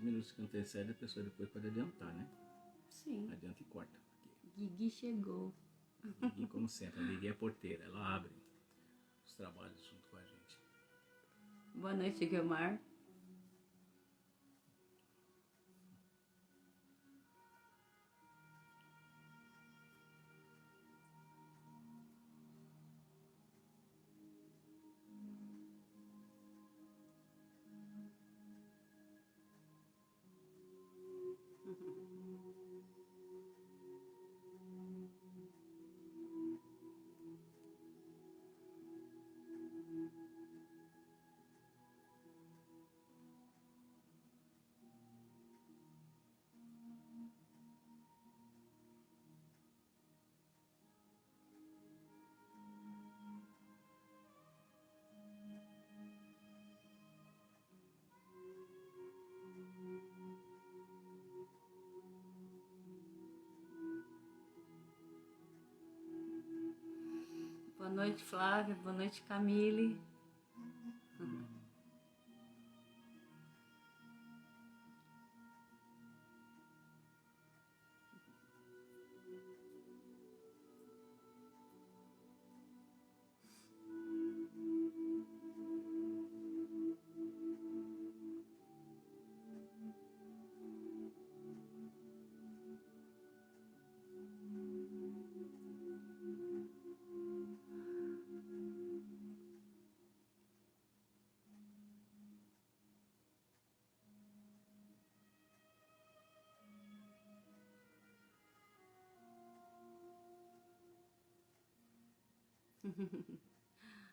Esses minutos que antecedem, a pessoa depois pode adiantar, né? Sim. Adianta e corta. Guigui chegou. Guigui, como sempre, a Guigui é porteira, ela abre os trabalhos junto com a gente. Boa noite, Guilmar. Boa noite, Flávia. Boa noite, Camille.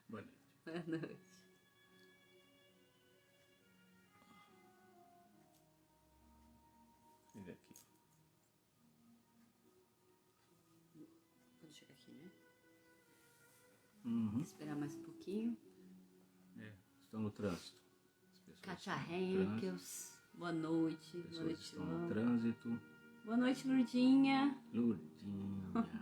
Boa noite. Boa noite. Vem aqui. Pode chegar aqui, né? Uhum. Esperar mais um pouquinho. Estão no trânsito. Katia Henkels. Boa noite. As Boa pessoas noite, estão no Luan. trânsito. Boa noite, Lurdinha. Lurdinha. Lurdinha.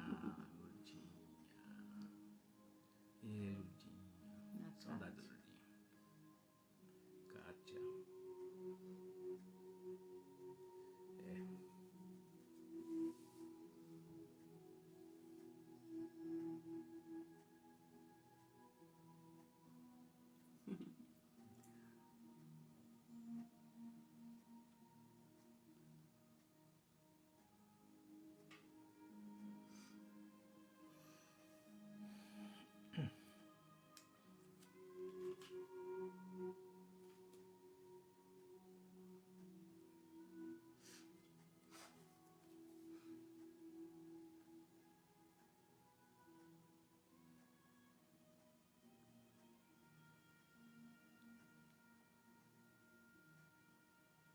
Saudade da Lurdinha. Kátia.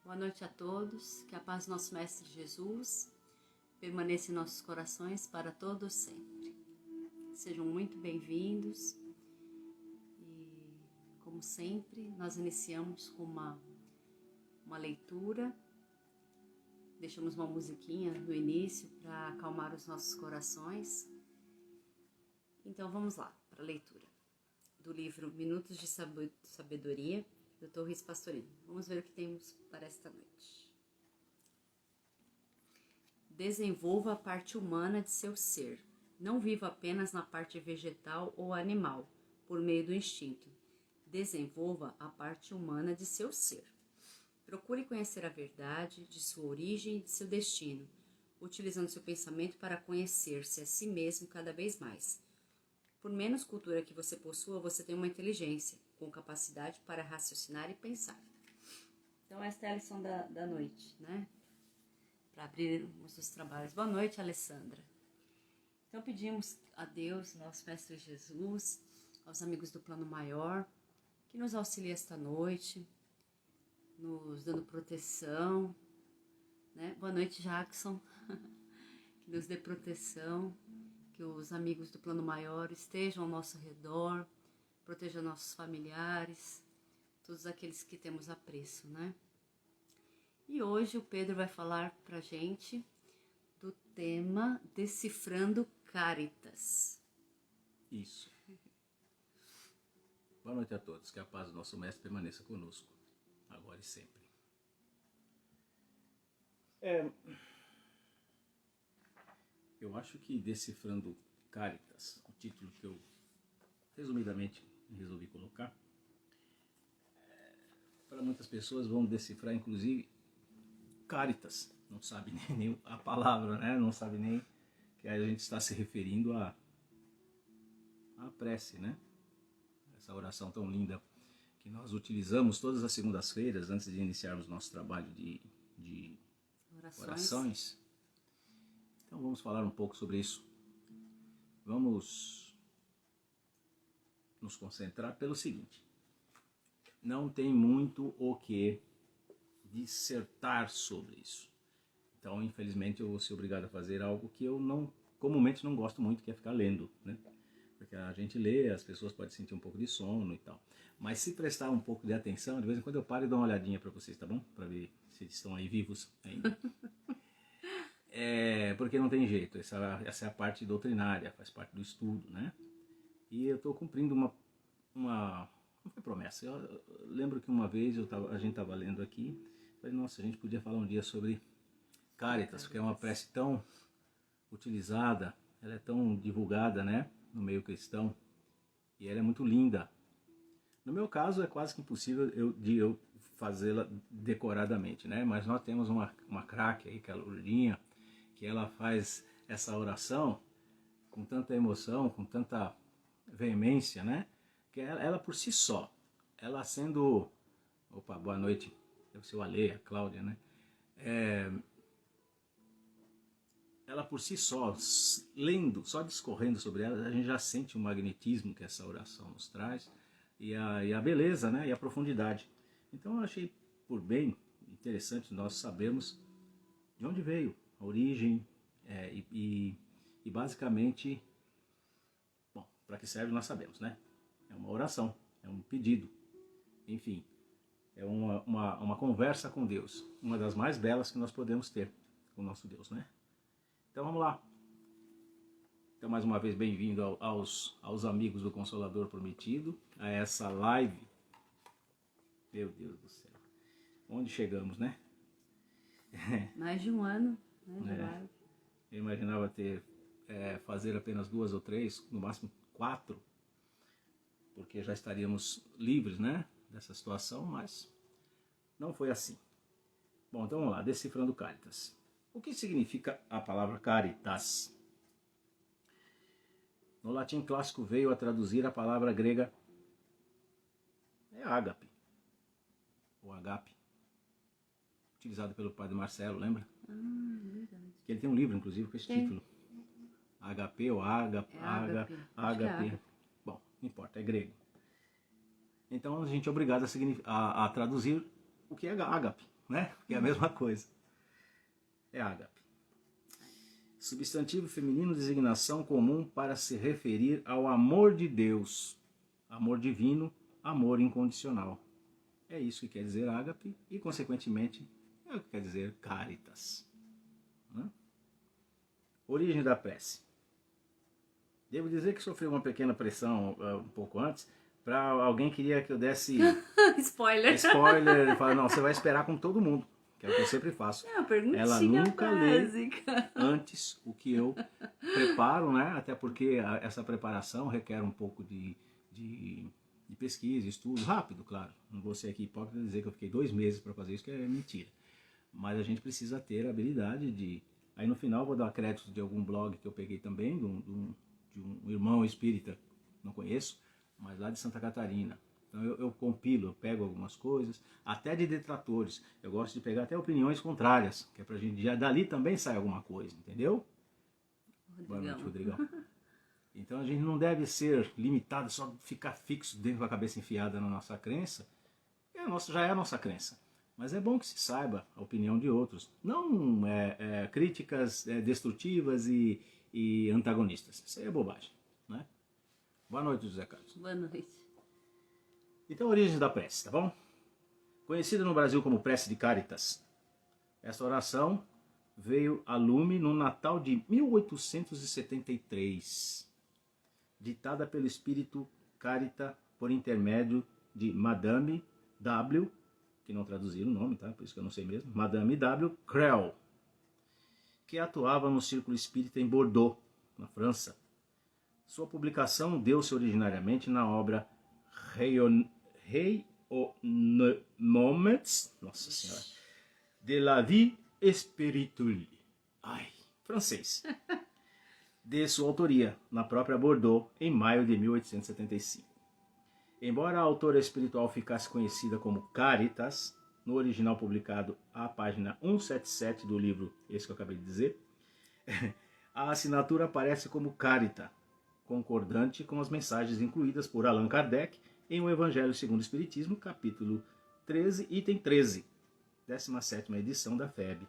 Boa noite a todos. Que a paz do nosso Mestre Jesus permaneça em nossos corações para todos sempre. Sejam muito bem-vindos. E, como sempre, nós iniciamos com uma leitura. Deixamos uma musiquinha no início para acalmar os nossos corações. Então vamos lá para a leitura do livro Minutos de Sabedoria, do Torres Pastorino. Vamos ver o que temos para esta noite. Desenvolva a parte humana de seu ser. Não viva apenas na parte vegetal ou animal, por meio do instinto. Desenvolva a parte humana de seu ser. Procure conhecer a verdade de sua origem e de seu destino, utilizando seu pensamento para conhecer-se a si mesmo cada vez mais. Por menos cultura que você possua, você tem uma inteligência, com capacidade para raciocinar e pensar. Então esta é a lição da noite, né? Para abrirmos os trabalhos. Boa noite, Alessandra. Então pedimos a Deus, nosso Mestre Jesus, aos amigos do Plano Maior, que nos auxilie esta noite, nos dando proteção, né? Boa noite, Jackson. Que nos dê proteção, que os amigos do Plano Maior estejam ao nosso redor, protejam nossos familiares, todos aqueles que temos apreço, né? E hoje o Pedro vai falar pra gente do tema Decifrando Caritas. Isso. Boa noite a todos. Que a paz do nosso Mestre permaneça conosco, agora e sempre. Eu acho que Decifrando Caritas, o título que eu resumidamente resolvi colocar, para muitas pessoas vão decifrar inclusive Caritas, não sabe nem a palavra, né? Não sabe nem que a gente está se referindo à prece, né? Essa oração tão linda que nós utilizamos todas as segundas-feiras antes de iniciarmos nosso trabalho de orações. Então vamos falar um pouco sobre isso. Vamos nos concentrar pelo seguinte: não tem muito o que dissertar sobre isso. Então, infelizmente, eu vou ser obrigado a fazer algo que eu comumente não gosto muito, que é ficar lendo, né? Porque a gente lê, as pessoas podem sentir um pouco de sono e tal. Mas se prestar um pouco de atenção, de vez em quando eu paro e dou uma olhadinha para vocês, tá bom? Para ver se estão aí vivos ainda. Porque não tem jeito, essa é a parte doutrinária, faz parte do estudo, né? E eu estou cumprindo uma não foi promessa, eu lembro que uma vez a gente estava lendo aqui, falei, nossa, a gente podia falar um dia sobre Caritas, porque é uma prece tão utilizada, ela é tão divulgada, né, no meio cristão, e ela é muito linda. No meu caso é quase que impossível de eu fazê-la decoradamente, né, mas nós temos uma craque aí, que é a Lourdinha, que ela faz essa oração com tanta emoção, com tanta veemência, né, que ela por si só, ela sendo... Opa, boa noite, deve ser o Ale, a Cláudia, né? Ela por si só, lendo, só discorrendo sobre ela, a gente já sente o magnetismo que essa oração nos traz, e a beleza, né? E a profundidade. Então eu achei por bem interessante nós sabermos de onde veio, a origem, e basicamente, bom, para que serve nós sabemos, né? É uma oração, é um pedido, enfim, é uma conversa com Deus, uma das mais belas que nós podemos ter com o nosso Deus, né? Então vamos lá. Então mais uma vez bem-vindo aos amigos do Consolador Prometido, a essa live. Meu Deus do céu, onde chegamos, né? Mais de um ano, né, de live. Eu imaginava fazer apenas 2 ou 3, no máximo 4, porque já estaríamos livres, né, dessa situação, mas não foi assim. Bom, então vamos lá, Decifrando Caritas. O que significa a palavra caritas? No latim clássico veio a traduzir a palavra grega ágape, ou agape, utilizado pelo padre Marcelo, lembra? Verdade. Que ele tem um livro, inclusive, com esse título. HP ou ágape. Bom, não importa, é grego. Então a gente é obrigado a traduzir o que é ágape, né? Que é a mesma coisa. É ágape. Substantivo feminino, designação comum para se referir ao amor de Deus. Amor divino, amor incondicional. É isso que quer dizer ágape e, consequentemente, é o que quer dizer caritas. Né? Origem da prece. Devo dizer que sofri uma pequena pressão um pouco antes, para alguém que queria que eu desse spoiler, e falar, não, você vai esperar com todo mundo, que é o que eu sempre faço. É uma perguntinha Ela nunca básica. lê antes o que eu preparo, né? Até porque essa preparação requer um pouco de pesquisa, estudo, rápido, claro. Não vou ser aqui hipócrita dizer que eu fiquei 2 meses para fazer isso, que é mentira. Mas a gente precisa ter a habilidade de... Aí no final vou dar crédito de algum blog que eu peguei também, de um irmão espírita, não conheço, mas lá de Santa Catarina. Então eu compilo, eu pego algumas coisas, até de detratores. Eu gosto de pegar até opiniões contrárias, que é pra gente, já dali também sai alguma coisa, entendeu? Rodrigão. Boa noite, Rodrigão. Então a gente não deve ser limitado, só ficar fixo dentro da cabeça enfiada na nossa crença. Já é a nossa crença. Mas é bom que se saiba a opinião de outros. Não críticas destrutivas e antagonistas. Isso aí é bobagem, né? Boa noite, José Carlos. Boa noite. Então, origem da prece, tá bom? Conhecida no Brasil como prece de Caritas. Essa oração veio a lume no Natal de 1873, ditada pelo espírito Carita por intermédio de Madame W., que não traduziram o nome, tá? Por isso que eu não sei mesmo, Madame W. Creel, que atuava no Círculo Espírita em Bordeaux, na França. Sua publicação deu-se originariamente na obra Rayonnements, nossa senhora, de la vie spirituelle, francês, de sua autoria, na própria Bordeaux, em maio de 1875. Embora a autora espiritual ficasse conhecida como Caritas, no original publicado à página 177 do livro, esse que eu acabei de dizer, a assinatura aparece como Carita, concordante com as mensagens incluídas por Allan Kardec em O Evangelho segundo o Espiritismo, capítulo 13, item 13, 17ª edição da FEB.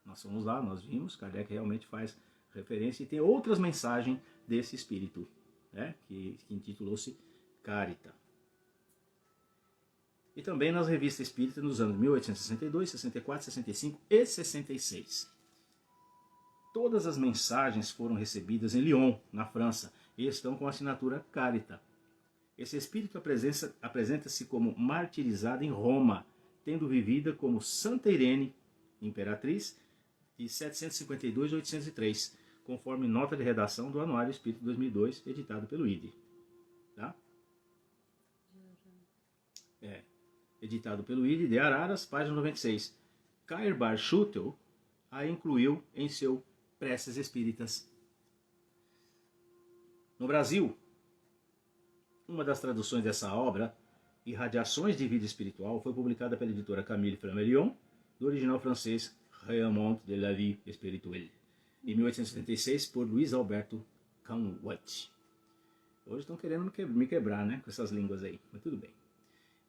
Nós fomos lá, nós vimos, Kardec realmente faz referência e tem outras mensagens desse espírito, né, que intitulou-se Carita. E também nas revistas espíritas nos anos 1862, 64, 65 e 66. Todas as mensagens foram recebidas em Lyon, na França, e estão com a assinatura Carita. Esse espírito apresenta-se como martirizada em Roma, tendo vivida como Santa Irene, imperatriz, de 752 a 803, conforme nota de redação do Anuário Espírito 2002, editado pelo IDE. Tá? Editado pelo IDE de Araras, página 96. Cairbar Schutel a incluiu em seu Preces Espíritas. No Brasil, uma das traduções dessa obra, Irradiações de Vida Espiritual, foi publicada pela editora Camille Flammarion, do original francês Rayonnement de la Vie Spirituelle, em 1876, por Luiz Alberto Canwat. Hoje estão querendo me quebrar, né, com essas línguas aí, mas tudo bem.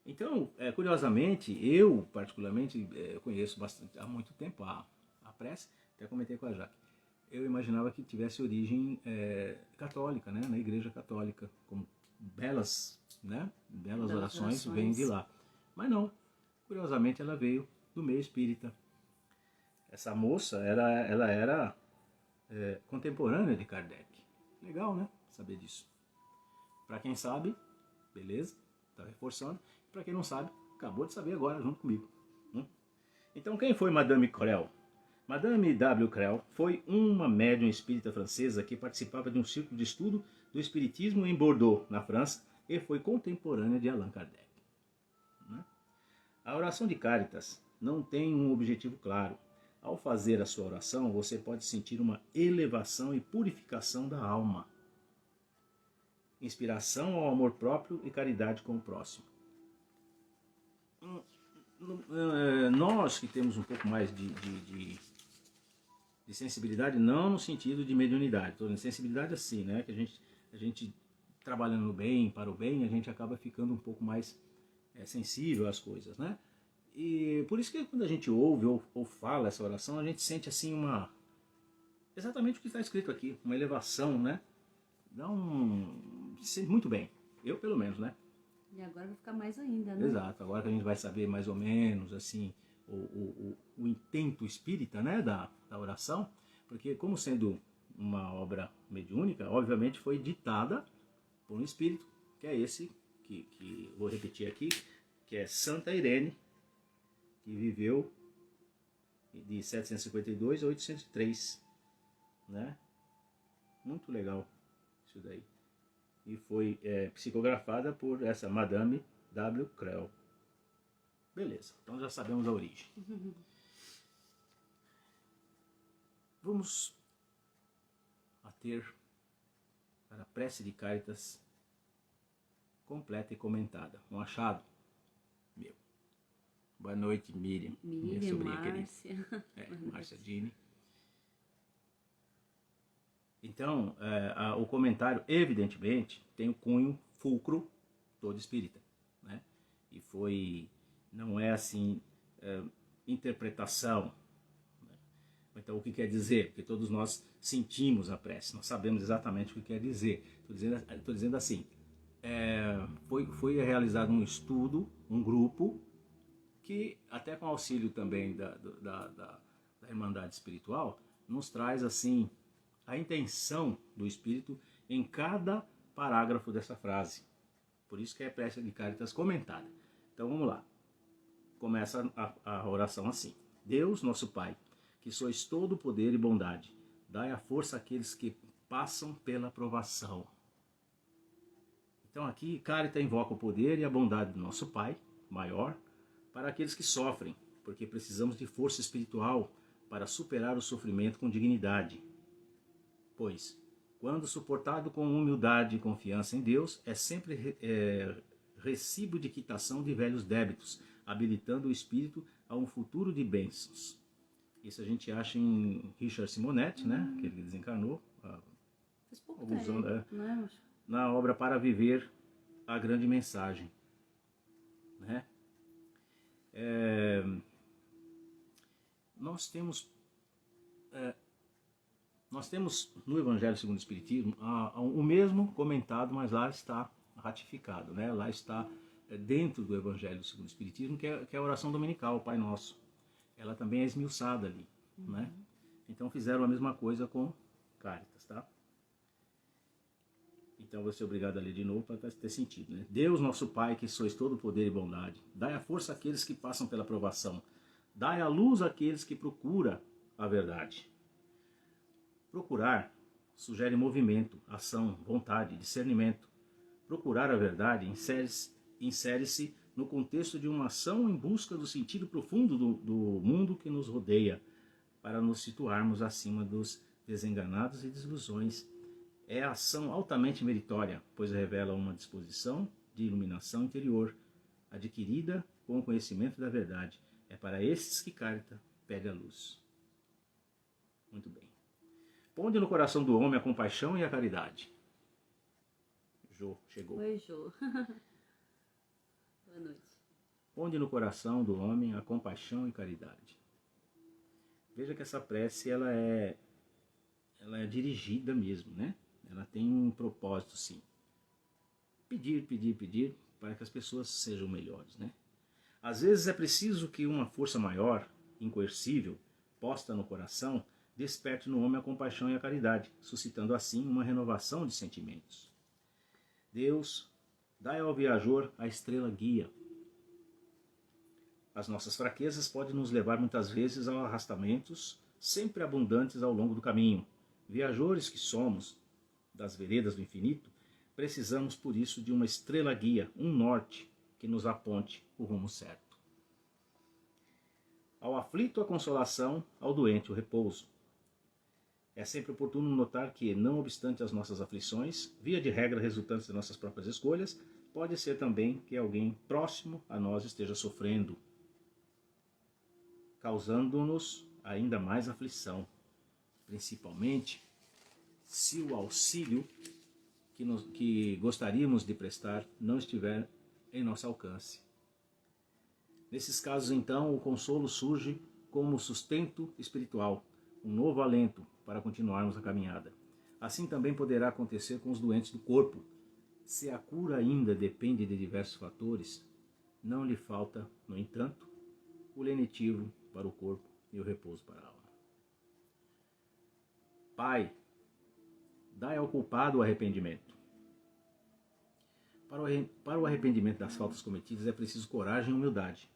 Então, curiosamente, eu particularmente conheço bastante, há muito tempo a prece, até comentei com a Jaque. Eu imaginava que tivesse origem católica, né, na Igreja Católica, como belas orações vêm de lá. Mas não, curiosamente ela veio do meio espírita. Essa moça, ela era contemporânea de Kardec. Legal, né, saber disso. Para quem sabe, beleza, está reforçando. Para quem não sabe, acabou de saber agora, junto comigo. Então, quem foi Madame Crell? Madame W. Crell foi uma médium espírita francesa que participava de um círculo de estudo do espiritismo em Bordeaux, na França, e foi contemporânea de Allan Kardec. A oração de Caritas não tem um objetivo claro. Ao fazer a sua oração, você pode sentir uma elevação e purificação da alma, inspiração ao amor próprio e caridade com o próximo. Nós que temos um pouco mais de sensibilidade, não no sentido de mediunidade, estou dizendo sensibilidade assim, né? Que a gente trabalhando no bem, para o bem, a gente acaba ficando um pouco mais sensível às coisas, né? E por isso que quando a gente ouve ou fala essa oração, a gente sente assim exatamente o que está escrito aqui, uma elevação, né? Se sente muito bem, eu pelo menos, né? E agora vai ficar mais ainda, né? Exato, agora que a gente vai saber mais ou menos assim o intento espírita, né, da oração, porque como sendo uma obra mediúnica, obviamente foi ditada por um espírito, que é esse, que vou repetir aqui, que é Santa Irene, que viveu de 752 a 803, né? Muito legal isso daí. E foi psicografada por essa Madame W. Crell. Beleza, então já sabemos a origem. Vamos ter para a prece de Caritas completa e comentada. Um achado meu. Boa noite, Miriam. Minha sobrinha Márcia. querida. Márcia Dini. Então, o comentário, evidentemente, tem o cunho fulcro todo espírita, né? E não é assim, interpretação. Né? Então, o que quer dizer? Porque todos nós sentimos a prece, nós sabemos exatamente o que quer dizer. Estou dizendo assim, foi realizado um estudo, um grupo, que até com auxílio também da Irmandade Espiritual, nos traz assim a intenção do Espírito em cada parágrafo dessa frase. Por isso que é prece de Caritas comentada. Então vamos lá. Começa a oração assim. Deus, nosso Pai, que sois todo poder e bondade, dai a força àqueles que passam pela provação. Então aqui, Carita invoca o poder e a bondade do nosso Pai, maior, para aqueles que sofrem, porque precisamos de força espiritual para superar o sofrimento com dignidade. Pois, quando suportado com humildade e confiança em Deus, é sempre recibo de quitação de velhos débitos, habilitando o espírito a um futuro de bênçãos. Isso a gente acha em Richard Simonetti, né, que ele desencarnou, Faz pouco tempo, né? na obra Para Viver a Grande Mensagem. Né? Nós temos no Evangelho segundo o Espiritismo o mesmo comentado, mas lá está ratificado, né? Lá está dentro do Evangelho segundo o Espiritismo, que é a oração dominical, o Pai Nosso. Ela também é esmiuçada ali, né? Então fizeram a mesma coisa com Caritas, tá? Então vou ser obrigado a ler de novo para ter sentido, né? Deus, nosso Pai, que sois todo poder e bondade, dai a força àqueles que passam pela provação, dai a luz àqueles que procuram a verdade. Procurar sugere movimento, ação, vontade, discernimento. Procurar a verdade insere-se no contexto de uma ação em busca do sentido profundo do mundo que nos rodeia, para nos situarmos acima dos desenganados e desilusões. É a ação altamente meritória, pois revela uma disposição de iluminação interior, adquirida com o conhecimento da verdade. É para estes que Carita pede a luz. Muito bem. Ponde no coração do homem a compaixão e a caridade. Jô, chegou. Oi, Jô. Boa noite. Ponde no coração do homem a compaixão e caridade. Veja que essa prece ela é dirigida mesmo, né? Ela tem um propósito, sim. Pedir, pedir, pedir para que as pessoas sejam melhores, né? Às vezes é preciso que uma força maior, incoercível, posta no coração, desperte no homem a compaixão e a caridade, suscitando assim uma renovação de sentimentos. Deus, dai ao viajor a estrela guia. As nossas fraquezas podem nos levar muitas vezes a arrastamentos sempre abundantes ao longo do caminho. Viajores que somos das veredas do infinito, precisamos por isso de uma estrela guia, um norte, que nos aponte o rumo certo. Ao aflito a consolação, ao doente o repouso. É sempre oportuno notar que, não obstante as nossas aflições, via de regra resultantes das nossas próprias escolhas, pode ser também que alguém próximo a nós esteja sofrendo, causando-nos ainda mais aflição, principalmente se o auxílio que gostaríamos de prestar não estiver em nosso alcance. Nesses casos, então, o consolo surge como sustento espiritual, um novo alento para continuarmos a caminhada. Assim também poderá acontecer com os doentes do corpo. Se a cura ainda depende de diversos fatores, não lhe falta, no entanto, o lenitivo para o corpo e o repouso para a alma. Pai, dai ao culpado o arrependimento. Para o arrependimento das faltas cometidas é preciso coragem e humildade.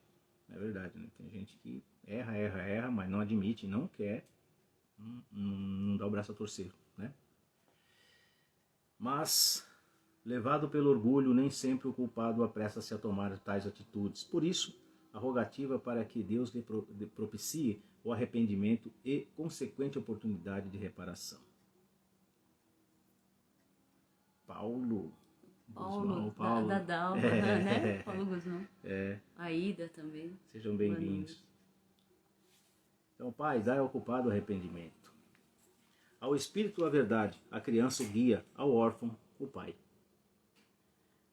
É verdade, né? Tem gente que erra, mas não admite, não quer, não dá o braço a torcer, né? Mas, levado pelo orgulho, nem sempre o culpado apressa-se a tomar tais atitudes. Por isso, a rogativa para que Deus lhe propicie o arrependimento e consequente oportunidade de reparação. Paulo da Dalva, né? Paulo Guzmão. A Ida também. Sejam bem-vindos. Então, Pai, dai ao culpado o arrependimento. Ao espírito a verdade, a criança o guia, ao órfão o pai.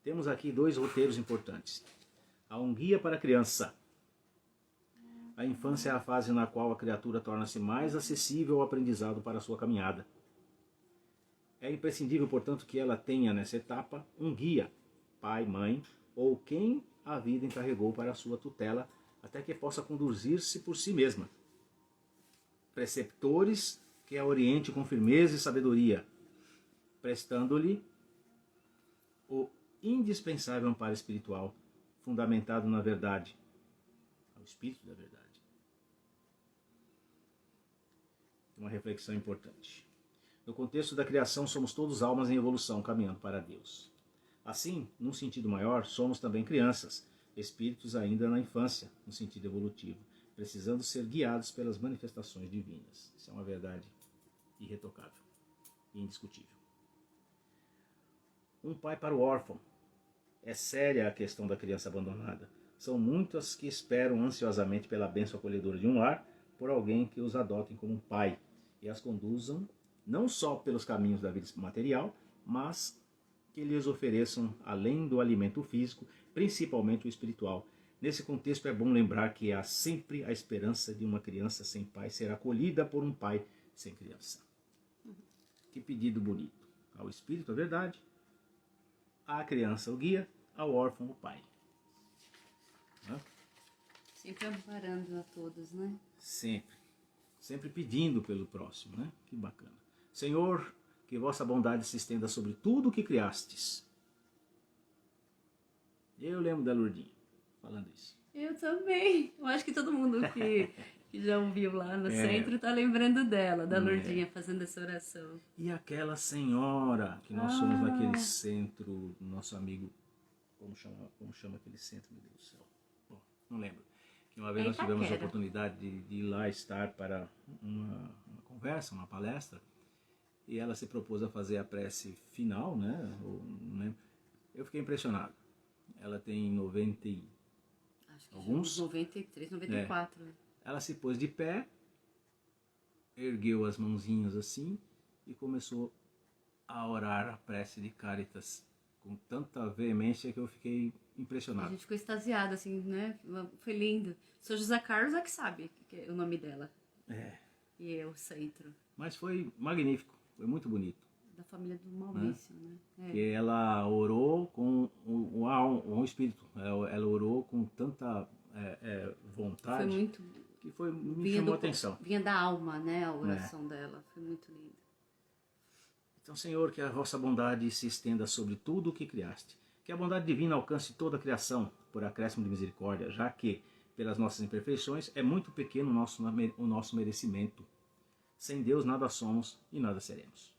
Temos aqui dois roteiros importantes. Há um guia para a criança. A infância é a fase na qual a criatura torna-se mais acessível ao aprendizado para a sua caminhada. É imprescindível, portanto, que ela tenha nessa etapa um guia, pai, mãe, ou quem a vida encarregou para a sua tutela, até que possa conduzir-se por si mesma. Preceptores que a oriente com firmeza e sabedoria, prestando-lhe o indispensável amparo espiritual, fundamentado na verdade, ao espírito da verdade. Uma reflexão importante. No contexto da criação, somos todos almas em evolução, caminhando para Deus. Assim, num sentido maior, somos também crianças, espíritos ainda na infância, no sentido evolutivo, precisando ser guiados pelas manifestações divinas. Isso é uma verdade irretocável e indiscutível. Um pai para o órfão. É séria a questão da criança abandonada. São muitas que esperam ansiosamente pela bênção acolhedora de um lar, por alguém que os adotem como um pai e as conduzam não só pelos caminhos da vida material, mas que lhes ofereçam, além do alimento físico, principalmente o espiritual. Nesse contexto é bom lembrar que há sempre a esperança de uma criança sem pai ser acolhida por um pai sem criança. Que pedido bonito. Ao espírito a verdade, à criança o guia, ao órfão o pai. Sempre amparando a todos, né? Sempre. Sempre pedindo pelo próximo, né? Que bacana. Senhor, que vossa bondade se estenda sobre tudo o que criastes. Eu lembro da Lourdinha falando isso. Eu também. Eu acho que todo mundo que já ouviu lá no centro tá lembrando dela, da Lourdinha fazendo essa oração. E aquela senhora que nós somos naquele centro, nosso amigo, como chama aquele centro, meu Deus do céu? Bom, não lembro. Que uma vez nós tivemos a oportunidade de ir lá estar para uma conversa, uma palestra, e ela se propôs a fazer a prece final, né? Não lembro. Eu fiquei impressionado. Ela tem 90 e acho que alguns. 93, 94. Ela se pôs de pé, ergueu as mãozinhas assim e começou a orar a prece de Caritas com tanta veemência que eu fiquei impressionado. A gente ficou extasiado, assim, né? Foi lindo. São José Carlos é que sabe que é o nome dela. E é o centro. Mas foi magnífico, foi muito bonito. Da família do Maurício, né? Que ela orou com o espírito. Ela orou com tanta vontade. Foi muito... Que me chamou a atenção. Vinha da alma, né? A oração dela. Foi muito linda. Então, Senhor, que a vossa bondade se estenda sobre tudo o que criaste. Que a bondade divina alcance toda a criação, por acréscimo de misericórdia, já que, pelas nossas imperfeições, é muito pequeno o nosso merecimento. Sem Deus nada somos e nada seremos.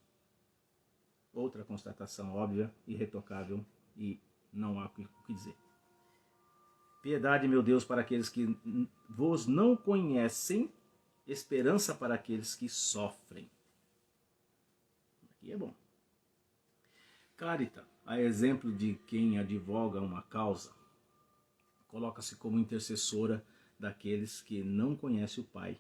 Outra constatação óbvia, irretocável e não há o que dizer. Piedade, meu Deus, para aqueles que vos não conhecem, esperança para aqueles que sofrem. Aqui é bom. Carita, a exemplo de quem advoga uma causa, coloca-se como intercessora daqueles que não conhecem o Pai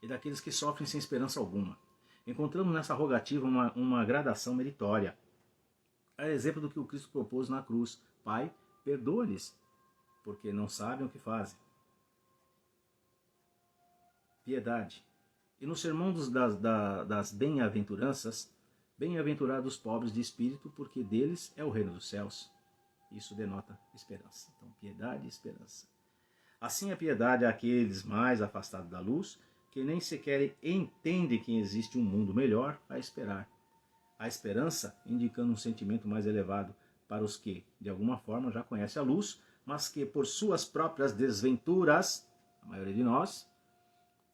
e daqueles que sofrem sem esperança alguma. Encontramos nessa rogativa uma gradação meritória. É exemplo do que o Cristo propôs na cruz. Pai, perdoa-lhes, porque não sabem o que fazem. Piedade. E no sermão das bem-aventuranças, bem-aventurados os pobres de espírito, porque deles é o reino dos céus. Isso denota esperança. Então, piedade e esperança. Assim, a piedade àqueles mais afastados da luz, que nem sequer entendem que existe um mundo melhor a esperar. A esperança indicando um sentimento mais elevado para os que, de alguma forma, já conhecem a luz, mas que, por suas próprias desventuras, a maioria de nós,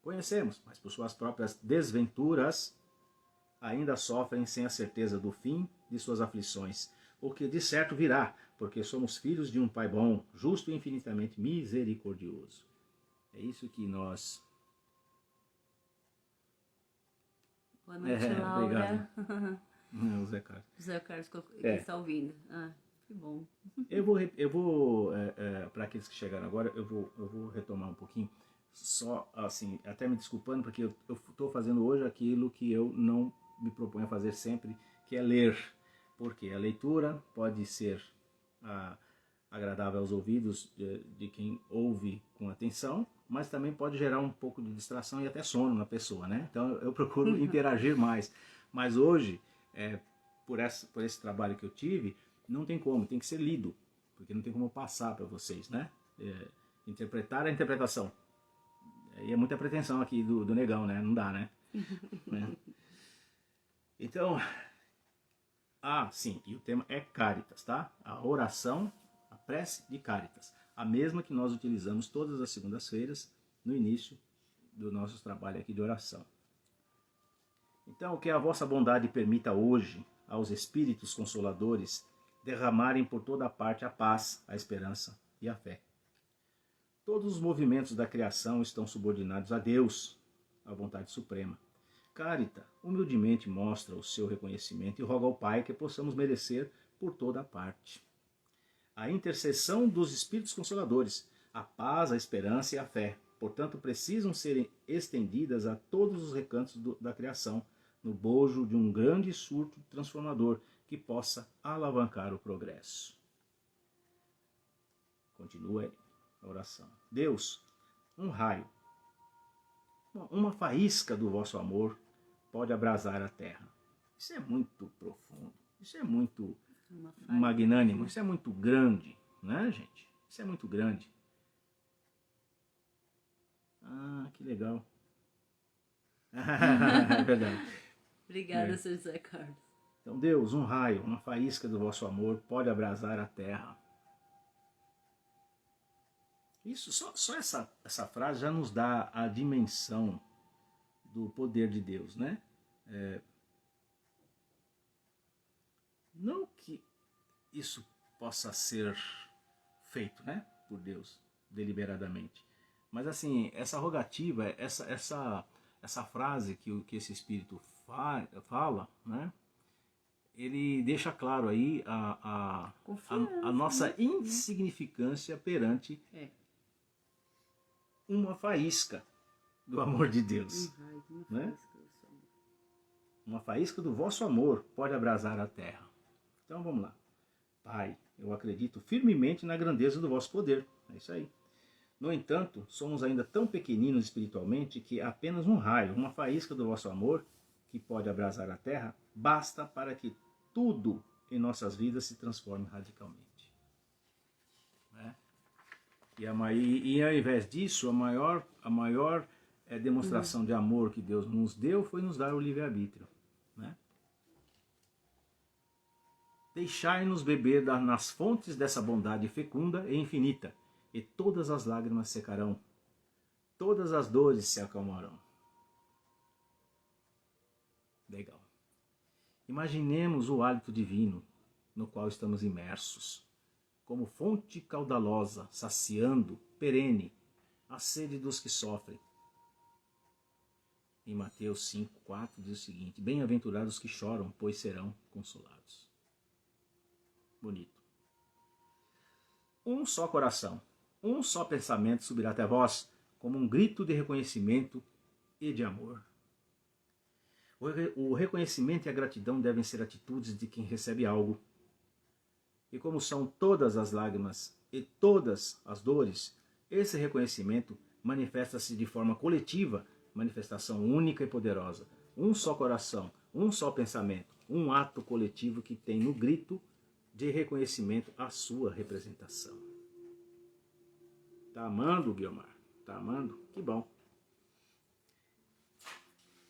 conhecemos, mas por suas próprias desventuras, ainda sofrem sem a certeza do fim de suas aflições, o que de certo virá, porque somos filhos de um Pai bom, justo e infinitamente misericordioso. É isso que nós... Boa noite, Laura. Obrigado. Zé Carlos. Zé Carlos que está ouvindo. Que bom. Eu vou para aqueles que chegaram agora, eu vou retomar um pouquinho, só assim, até me desculpando, porque eu estou fazendo hoje aquilo que eu não me proponho a fazer sempre, que é ler. Porque a leitura pode ser agradável aos ouvidos de quem ouve com atenção, mas também pode gerar um pouco de distração e até sono na pessoa, né? Então eu procuro interagir mais. Mas hoje, por esse trabalho que eu tive, não tem como, tem que ser lido, porque não tem como passar para vocês, né? Interpretar a interpretação. E é muita pretensão aqui do negão, né? Não dá, né? Então, sim, e o tema é Caritas, tá? A oração, a prece de Caritas. A mesma que nós utilizamos todas as segundas-feiras, no início do nosso trabalho aqui de oração. Então, que a vossa bondade permita hoje aos Espíritos Consoladores derramarem por toda parte a paz, a esperança e a fé. Todos os movimentos da criação estão subordinados a Deus, à vontade suprema. Carita humildemente mostra o seu reconhecimento e roga ao Pai que possamos merecer por toda a parte a intercessão dos Espíritos Consoladores, a paz, a esperança e a fé. Portanto, precisam ser estendidas a todos os recantos da criação, no bojo de um grande surto transformador que possa alavancar o progresso. Continua a oração. Deus, um raio, uma faísca do vosso amor pode abrasar a terra. Isso é muito profundo, isso é muito magnânimo, isso é muito grande, né, gente? Isso é muito grande. Ah, que legal. É verdade. Obrigada, Sr. José Carlos. Então, Deus, um raio, uma faísca do vosso amor pode abrasar a terra. Isso, só essa frase já nos dá a dimensão do poder de Deus, né? Não que isso possa ser feito, né, por Deus, deliberadamente. Mas assim, essa rogativa, essa frase que esse Espírito fala, né, ele deixa claro aí a nossa insignificância perante uma faísca do amor de Deus. Né? Uma faísca do vosso amor pode abrasar a terra. Então vamos lá. Pai, eu acredito firmemente na grandeza do vosso poder. É isso aí. No entanto, somos ainda tão pequeninos espiritualmente que apenas um raio, uma faísca do vosso amor, que pode abrasar a terra, basta para que tudo em nossas vidas se transforme radicalmente. Né? E ao invés disso, a maior demonstração de amor que Deus nos deu foi nos dar o livre-arbítrio. Né? Deixai-nos beber nas fontes dessa bondade fecunda e infinita, e todas as lágrimas secarão, todas as dores se acalmarão. Legal. Imaginemos o hálito divino no qual estamos imersos, como fonte caudalosa, saciando, perene, a sede dos que sofrem. Em Mateus 5,4 diz o seguinte: bem-aventurados que choram, pois serão consolados. Bonito. Um só coração, um só pensamento subirá até vós, como um grito de reconhecimento e de amor. O reconhecimento e a gratidão devem ser atitudes de quem recebe algo. E como são todas as lágrimas e todas as dores, esse reconhecimento manifesta-se de forma coletiva, manifestação única e poderosa. Um só coração, um só pensamento, um ato coletivo que tem no grito de reconhecimento a sua representação. Tá amando, Guilmar? Tá amando? Que bom.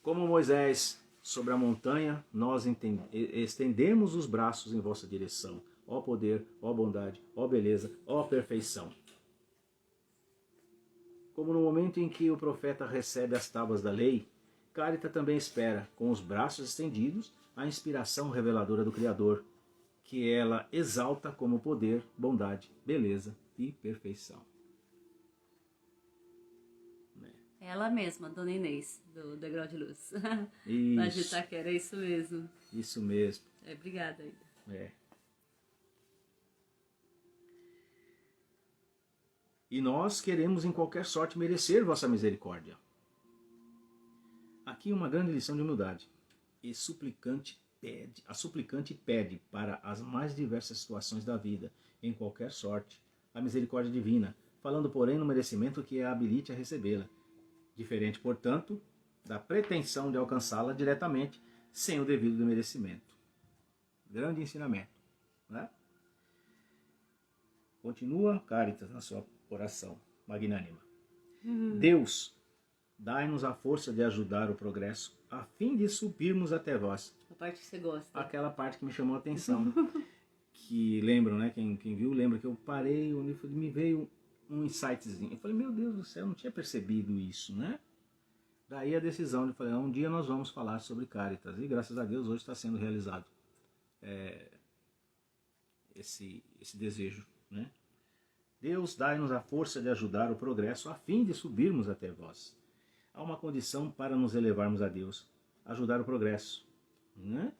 Como Moisés sobre a montanha, nós estendemos os braços em vossa direção. Ó poder, ó bondade, ó beleza, ó perfeição. Como no momento em que o profeta recebe as tábuas da lei, Carita também espera, com os braços estendidos, a inspiração reveladora do Criador, que ela exalta como poder, bondade, beleza e perfeição. Ela mesma, Dona Inês, do Degrau de Luz. Isso. Lá de Itaquera, é isso mesmo. Isso mesmo. Obrigada, Ida. E nós queremos em qualquer sorte merecer vossa misericórdia. Aqui uma grande lição de humildade. A suplicante pede para as mais diversas situações da vida, em qualquer sorte, a misericórdia divina, falando porém no merecimento que a habilite a recebê-la. Diferente, portanto, da pretensão de alcançá-la diretamente, sem o devido merecimento. Grande ensinamento. Né? Continua Caritas na sua oração magnânima. Deus, dai-nos a força de ajudar o progresso, a fim de subirmos até vós. A parte que você gosta. Aquela parte que me chamou a atenção. Que lembram, né? Quem viu lembra que eu parei, me veio um insightzinho. Eu falei, meu Deus do céu, eu não tinha percebido isso, né? Daí a decisão de falar, um dia nós vamos falar sobre Caritas. E graças a Deus hoje está sendo realizado esse desejo, né? Deus dai-nos a força de ajudar o progresso a fim de subirmos até vós. Há uma condição para nos elevarmos a Deus, ajudar o progresso, né?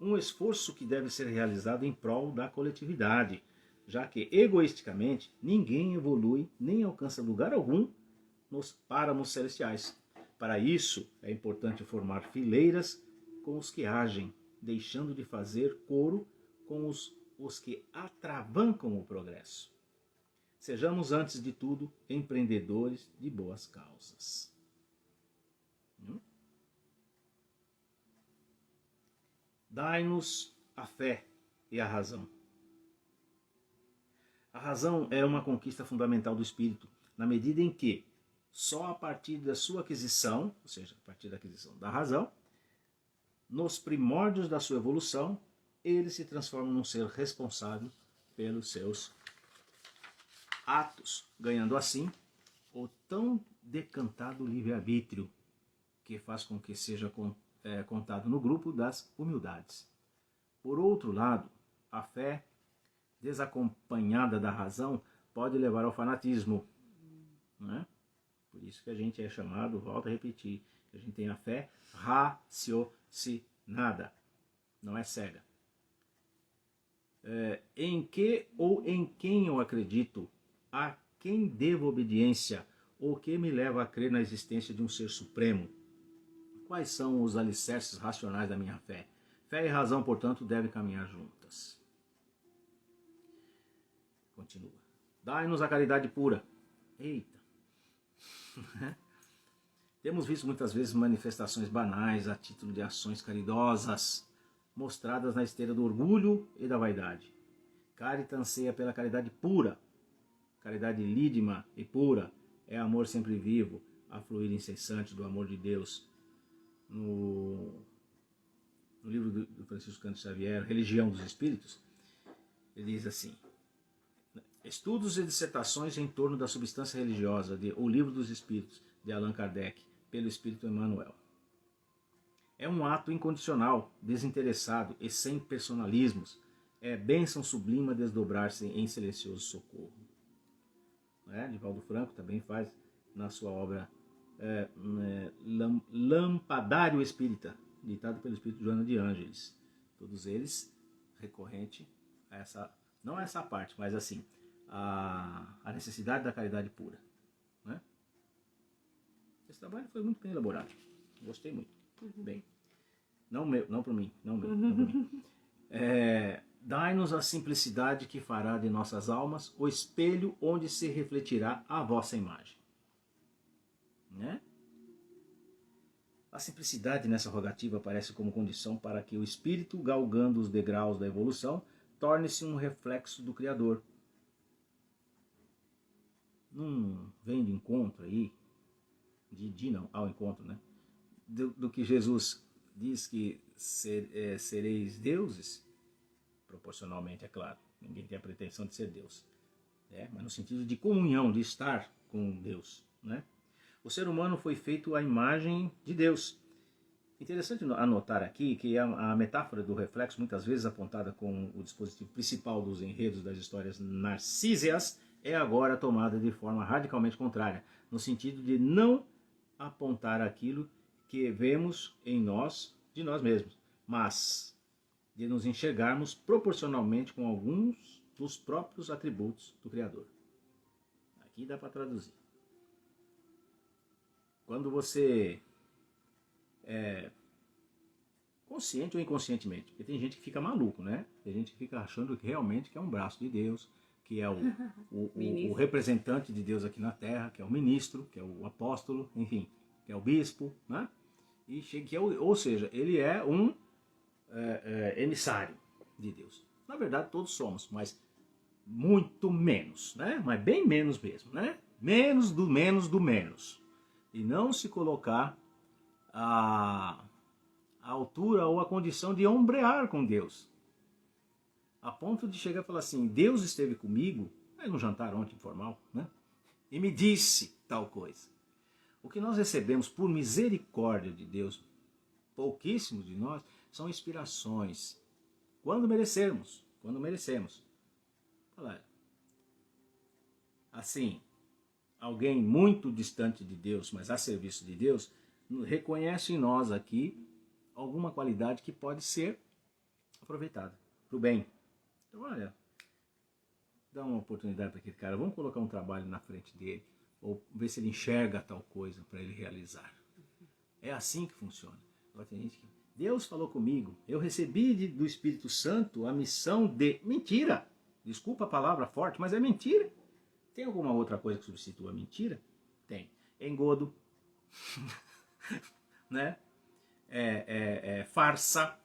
Um esforço que deve ser realizado em prol da coletividade, já que egoisticamente ninguém evolui nem alcança lugar algum nos páramos celestiais. Para isso é importante formar fileiras com os que agem, deixando de fazer coro com os que atravancam o progresso. Sejamos, antes de tudo, empreendedores de boas causas. Dai-nos a fé e a razão. A razão é uma conquista fundamental do espírito, na medida em que, só a partir da sua aquisição, ou seja, a partir da aquisição da razão, nos primórdios da sua evolução, ele se transforma num ser responsável pelos seus atos, ganhando assim o tão decantado livre-arbítrio, que faz com que seja contado no grupo das humildades. Por outro lado, a fé desacompanhada da razão pode levar ao fanatismo, né? Por isso que a gente é chamado, volto a repetir, a gente tem a fé raciocinada, não é cega. Em que ou em quem eu acredito, a quem devo obediência, ou que me leva a crer na existência de um ser supremo? Quais são os alicerces racionais da minha fé? Fé e razão, portanto, devem caminhar juntas. Continua. Dai-nos a caridade pura. Eita! Temos visto muitas vezes manifestações banais a título de ações caridosas, mostradas na esteira do orgulho e da vaidade. Caritas anseia pela caridade pura. Caridade lídima e pura é amor sempre vivo, a fluir incessante do amor de Deus. No livro do Francisco Cândido Xavier, Religião dos Espíritos, ele diz assim: estudos e dissertações em torno da substância religiosa de O Livro dos Espíritos, de Allan Kardec, pelo Espírito Emmanuel. É um ato incondicional, desinteressado e sem personalismos. É bênção sublime a desdobrar-se em silencioso socorro. Divaldo Franco também faz na sua obra Lampadário Espírita, ditado pelo Espírito Joana de Ângeles. Todos eles recorrente a essa, não a essa parte, mas assim, a necessidade da caridade pura, né? Esse trabalho foi muito bem elaborado, gostei muito. Bem, não por mim. Dai-nos a simplicidade que fará de nossas almas o espelho onde se refletirá a vossa imagem, né? A simplicidade nessa rogativa aparece como condição para que o espírito, galgando os degraus da evolução, torne-se um reflexo do Criador. Não vem de encontro aí, ao encontro, né? Do que Jesus diz que sereis deuses, proporcionalmente, é claro. Ninguém tem a pretensão de ser Deus, mas no sentido de comunhão, de estar com Deus, né? O ser humano foi feito à imagem de Deus. Interessante anotar aqui que a metáfora do reflexo, muitas vezes apontada como o dispositivo principal dos enredos das histórias narcíseas, é agora tomada de forma radicalmente contrária, no sentido de não apontar aquilo que vemos em nós, de nós mesmos, mas de nos enxergarmos proporcionalmente com alguns dos próprios atributos do Criador. Aqui dá para traduzir. Quando você consciente ou inconscientemente, porque tem gente que fica maluco, né? Tem gente que fica achando que realmente que é um braço de Deus, que é o representante de Deus aqui na Terra, que é o ministro, que é o apóstolo, enfim, que é o bispo, né? Ou seja, ele é um emissário de Deus. Na verdade, todos somos, mas muito menos, né? Mas bem menos mesmo, né? Menos do menos. E não se colocar a altura ou a condição de ombrear com Deus. A ponto de chegar e falar assim, Deus esteve comigo, num jantar ontem informal, né? e me disse tal coisa. O que nós recebemos por misericórdia de Deus, pouquíssimos de nós, são inspirações. Quando merecemos. Olha, assim, alguém muito distante de Deus, mas a serviço de Deus, reconhece em nós aqui alguma qualidade que pode ser aproveitada para o bem. Então, olha, dá uma oportunidade para aquele cara, vamos colocar um trabalho na frente dele, ou ver se ele enxerga tal coisa para ele realizar. É assim que funciona. Agora tem gente que, Deus falou comigo, eu recebi do Espírito Santo a missão de... Mentira! Desculpa a palavra forte, mas é mentira. Tem alguma outra coisa que substitua a mentira? Tem. Engodo, né? Farsa.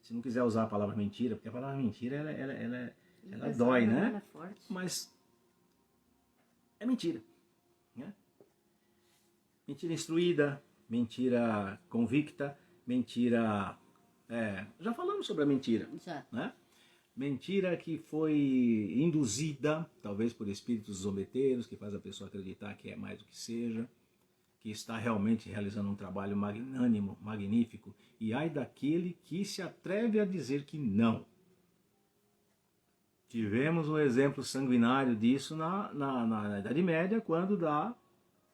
Se não quiser usar a palavra mentira, porque a palavra mentira ela dói, né? Ela é forte. Mas é mentira, né? Mentira instruída, mentira convicta, mentira... já falamos sobre a mentira, Já. né? Mentira que foi induzida, talvez por espíritos zombeteiros, que faz a pessoa acreditar que é mais do que seja, que está realmente realizando um trabalho magnânimo, magnífico, e ai daquele que se atreve a dizer que não. Tivemos um exemplo sanguinário disso na Idade Média, quando da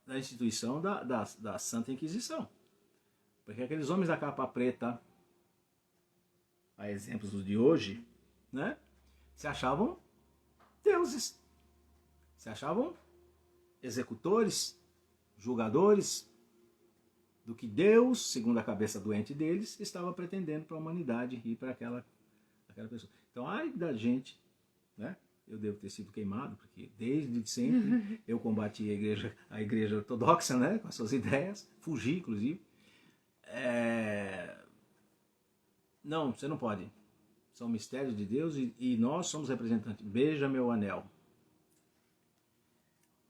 instituição da Santa Inquisição. Porque aqueles homens da capa preta, a exemplos dos de hoje, né, se achavam deuses, se achavam executores, julgadores do que Deus, segundo a cabeça doente deles, estava pretendendo para a humanidade e para aquela pessoa. Então, ai da gente, né? Eu devo ter sido queimado, porque desde sempre eu combati a igreja ortodoxa, né, com as suas ideias, fugi, inclusive. Não, você não pode. São mistérios de Deus e nós somos representantes. Beija meu anel.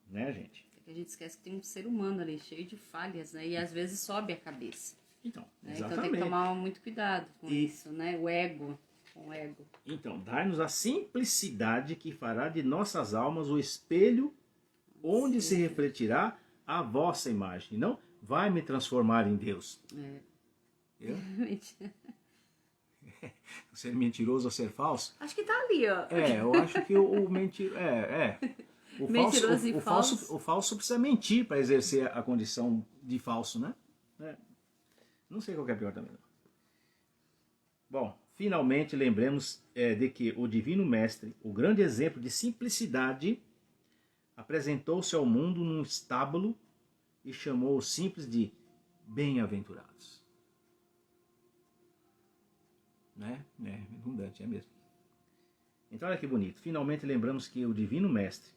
Né, gente? A gente esquece que tem um ser humano ali, cheio de falhas, né? E às vezes sobe a cabeça. Então, né? exatamente. Então tem que tomar muito cuidado com isso, né? O ego. Com o ego. Então, dai-nos a simplicidade que fará de nossas almas o espelho onde se refletirá a vossa imagem. Não vai me transformar em Deus. Eu? Ser mentiroso ou ser falso? Acho que tá ali, ó. Eu acho que o mentiroso... O falso precisa mentir para exercer a condição de falso, né? Não sei qual que é pior também. Bom, finalmente lembremos de que o Divino Mestre, o grande exemplo de simplicidade, apresentou-se ao mundo num estábulo e chamou os simples de bem-aventurados. Né? É redundante, é mesmo. Então olha que bonito. Finalmente lembramos que o Divino Mestre,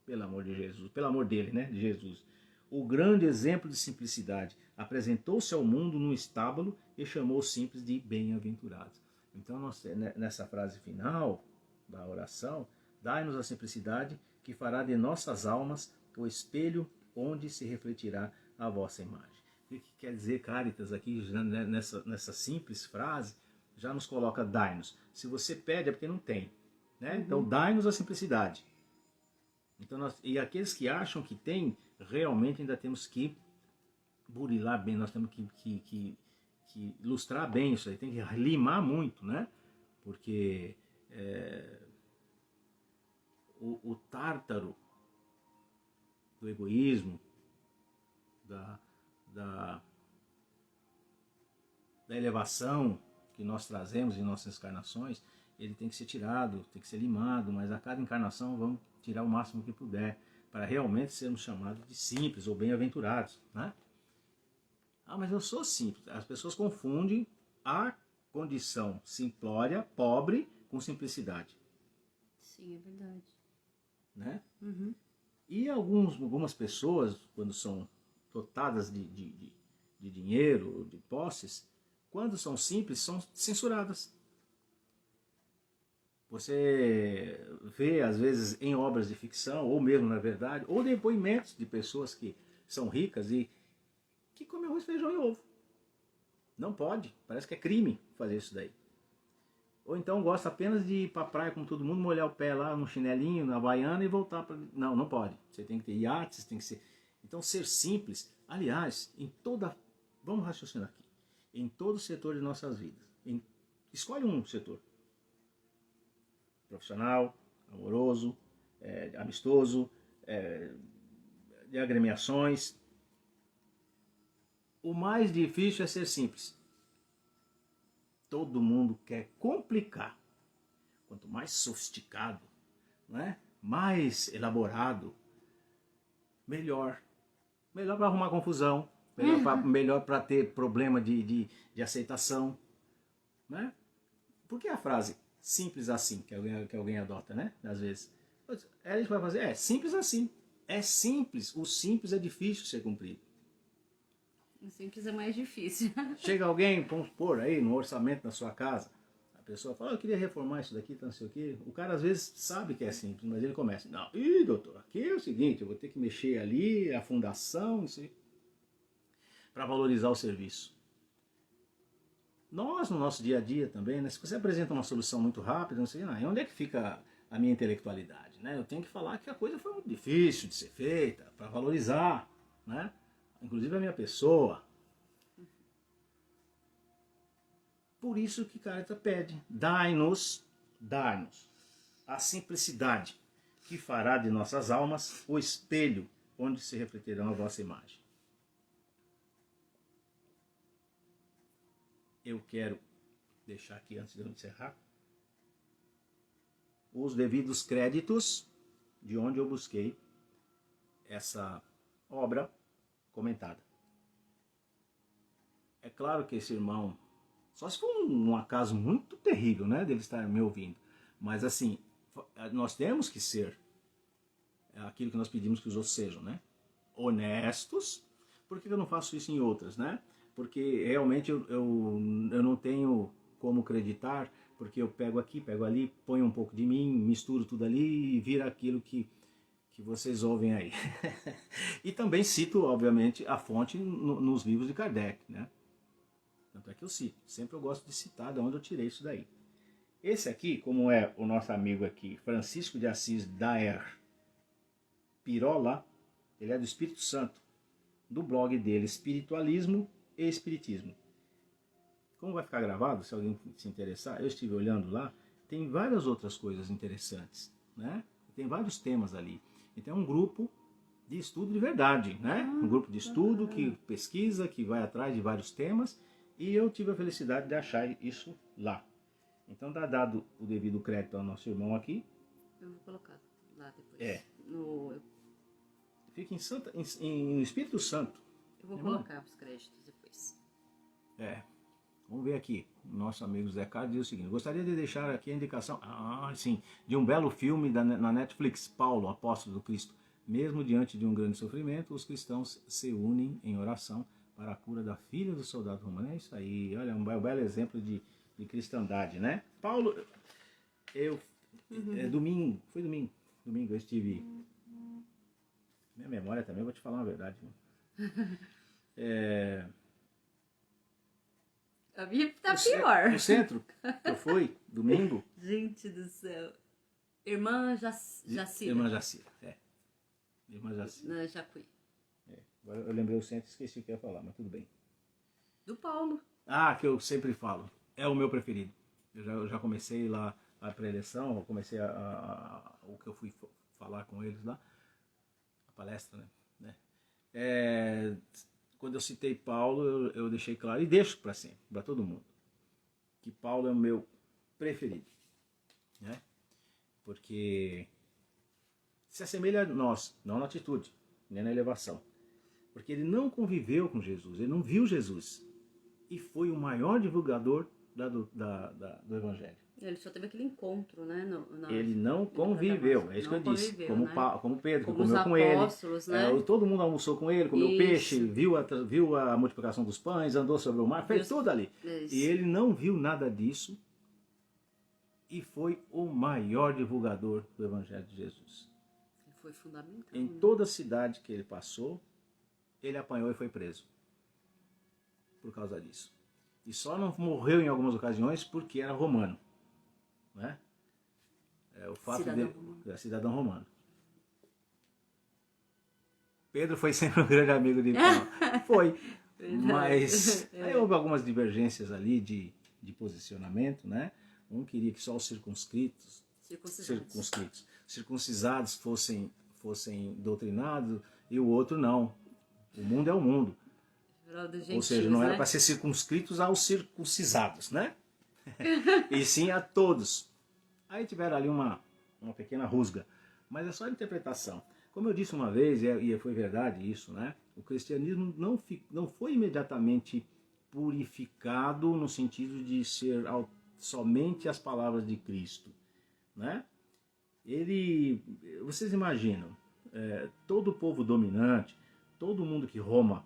pelo amor de Jesus, pelo amor dele, né, de Jesus, o grande exemplo de simplicidade, apresentou-se ao mundo num estábulo e chamou os simples de bem-aventurados. Então nessa frase final da oração, dai-nos a simplicidade que fará de nossas almas o espelho onde se refletirá a vossa imagem. O que quer dizer Caritas aqui, nessa simples frase? Já nos coloca dai-nos. Se você pede é porque não tem. Né? Então dai-nos a simplicidade. Então e aqueles que acham que tem, realmente ainda temos que burilar bem, nós temos que ilustrar bem isso aí, tem que limar muito, né? Porque o tártaro do egoísmo, da elevação que nós trazemos em nossas encarnações, ele tem que ser tirado, tem que ser limado, mas a cada encarnação vamos tirar o máximo que puder, para realmente sermos chamados de simples ou bem-aventurados, né? Mas eu sou simples. As pessoas confundem a condição simplória, pobre, com simplicidade. Sim, é verdade. Né? E algumas pessoas, quando são dotadas de dinheiro, de posses, quando são simples, são censuradas. Você vê, às vezes, em obras de ficção, ou mesmo na verdade, ou depoimentos de pessoas que são ricas e que comem arroz, feijão e ovo. Não pode, parece que é crime fazer isso daí. Ou então gosta apenas de ir para a praia com todo mundo, molhar o pé lá no chinelinho, na Havaiana e voltar para... Não, não pode. Você tem que ter iates, tem que ser... Então ser simples, aliás, em toda... Vamos raciocinar aqui. Em todo setor de nossas vidas. Escolhe um setor. Profissional, amoroso, amistoso, de agremiações. O mais difícil é ser simples. Todo mundo quer complicar. Quanto mais sofisticado, né? Mais elaborado, melhor. Melhor para arrumar confusão, melhor para ter problema de aceitação. Né? Por que a frase simples assim, que alguém adota, né? Às vezes. A gente vai fazer, simples assim. É simples, o simples é difícil de ser cumprido. O simples é mais difícil. Chega alguém, vamos pôr aí no orçamento da sua casa, a pessoa fala, eu queria reformar isso daqui, não sei o quê. O cara às vezes sabe que é simples, mas ele começa, não, doutor, aqui é o seguinte, eu vou ter que mexer ali, a fundação, isso para valorizar o serviço. Nós, no nosso dia a dia também, né, se você apresenta uma solução muito rápida, não sei, onde é que fica a minha intelectualidade? Né? Eu tenho que falar que a coisa foi muito difícil de ser feita, para valorizar, né? Inclusive a minha pessoa. Por isso que Caritas pede, dai-nos a simplicidade que fará de nossas almas o espelho onde se refletirão a vossa imagem. Eu quero deixar aqui, antes de eu encerrar, os devidos créditos de onde eu busquei essa obra comentada. É claro que esse irmão, só se for um acaso muito terrível, né, dele estar me ouvindo, mas assim, nós temos que ser aquilo que nós pedimos que os outros sejam, né? Honestos. Por que eu não faço isso em outras, né? Porque realmente eu não tenho como acreditar, porque eu pego aqui, pego ali, ponho um pouco de mim, misturo tudo ali e vira aquilo que vocês ouvem aí. E também cito, obviamente, a fonte nos livros de Kardec, né? Tanto é que eu cito. Sempre eu gosto de citar de onde eu tirei isso daí. Esse aqui, como é o nosso amigo aqui, Francisco de Assis Daer Pirola, ele é do Espírito Santo, do blog dele, Espiritualismo e Espiritismo. Como vai ficar gravado, se alguém se interessar, eu estive olhando lá, tem várias outras coisas interessantes, né? Tem vários temas ali. Então é um grupo de estudo de verdade, né? Um grupo de estudo que pesquisa, que vai atrás de vários temas, e eu tive a felicidade de achar isso lá. Então dá dado o devido crédito ao nosso irmão aqui. Eu vou colocar lá depois. Fica em Espírito Santo. Eu vou colocar os créditos depois. Vamos ver aqui. O nosso amigo Zé Carlos diz o seguinte: gostaria de deixar aqui a indicação, de um belo filme na Netflix, Paulo, Apóstolo do Cristo. Mesmo diante de um grande sofrimento, os cristãos se unem em oração para a cura da filha do soldado romano. É isso aí, olha, um belo exemplo de cristandade, né? Paulo, domingo eu estive... Minha memória também, vou te falar uma verdade. A minha tá pior. No centro, que eu fui, domingo. Gente do céu. Irmã Jacira. Irmã Jacira, Irmã Jacira. Na Jacuí. Agora eu lembrei o centro e esqueci o que eu ia falar, mas tudo bem. Do Paulo. Que eu sempre falo. É o meu preferido. Eu já comecei lá a pré-eleição, eu comecei o que eu fui falar com eles lá, a palestra, né? Quando eu citei Paulo, eu deixei claro, e deixo para sempre, para todo mundo, que Paulo é o meu preferido, né? Porque se assemelha a nós, não na atitude, nem na elevação. Porque ele não conviveu com Jesus, ele não viu Jesus. E foi o maior divulgador do Evangelho. Ele só teve aquele encontro, né? Ele não conviveu, é isso que eu disse. Como Pedro, que comeu com apóstolos, ele. Né? Todo mundo almoçou com ele, comeu peixe, viu a multiplicação dos pães, andou sobre o mar, fez tudo ali. Isso. E ele não viu nada disso e foi o maior divulgador do Evangelho de Jesus. Foi fundamental. Em toda a cidade que ele passou, ele apanhou e foi preso. Por causa disso. E só não morreu em algumas ocasiões porque era romano. né? O fato Cidadão de romano. cidadão romano. Pedro foi sempre um grande amigo de Paulo. Foi, mas aí houve algumas divergências ali de posicionamento, né? Um queria que só os circuncisados fossem doutrinados, e o outro não. O mundo é o mundo. Ou seja, não era para ser circunscritos aos circuncisados, né? E sim a todos. Aí tiveram ali uma pequena rusga. Mas é só interpretação. Como eu disse uma vez, e foi verdade isso, né? O cristianismo não foi imediatamente purificado no sentido de ser somente as palavras de Cristo, né? Vocês imaginam, todo o povo dominante, todo mundo que Roma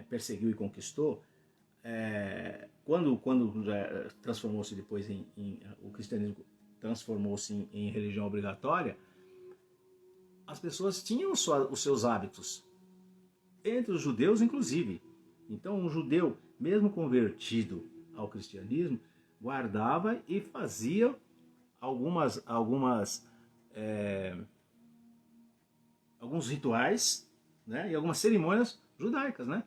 perseguiu e conquistou, quando transformou-se depois o cristianismo transformou-se em religião obrigatória, as pessoas tinham os seus hábitos, entre os judeus inclusive. Então um judeu, mesmo convertido ao cristianismo, guardava e fazia alguns rituais, né, e algumas cerimônias judaicas, né?